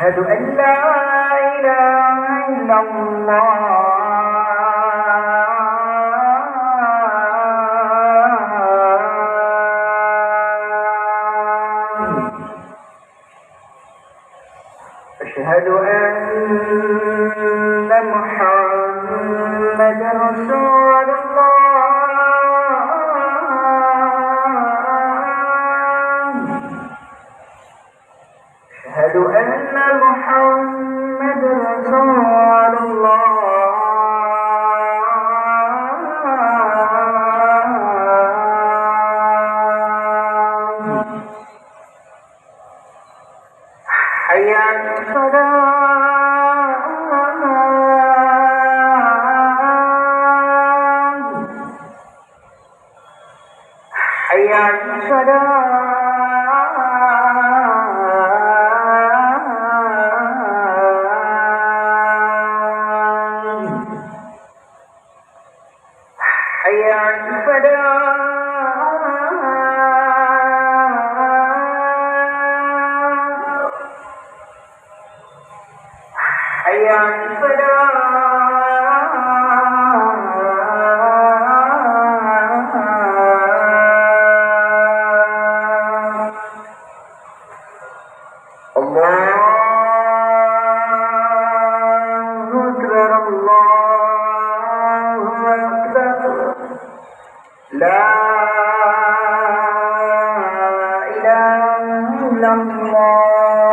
أشهد أن لا إله إلا الله أشهد أن محمدا رسول الله أشهد أن محمدا رسول الله حي على الصلاة حي على الصلاة حي على الفلاح حي على الفلاح الله أكبر الله أكبر لا إله إلا الله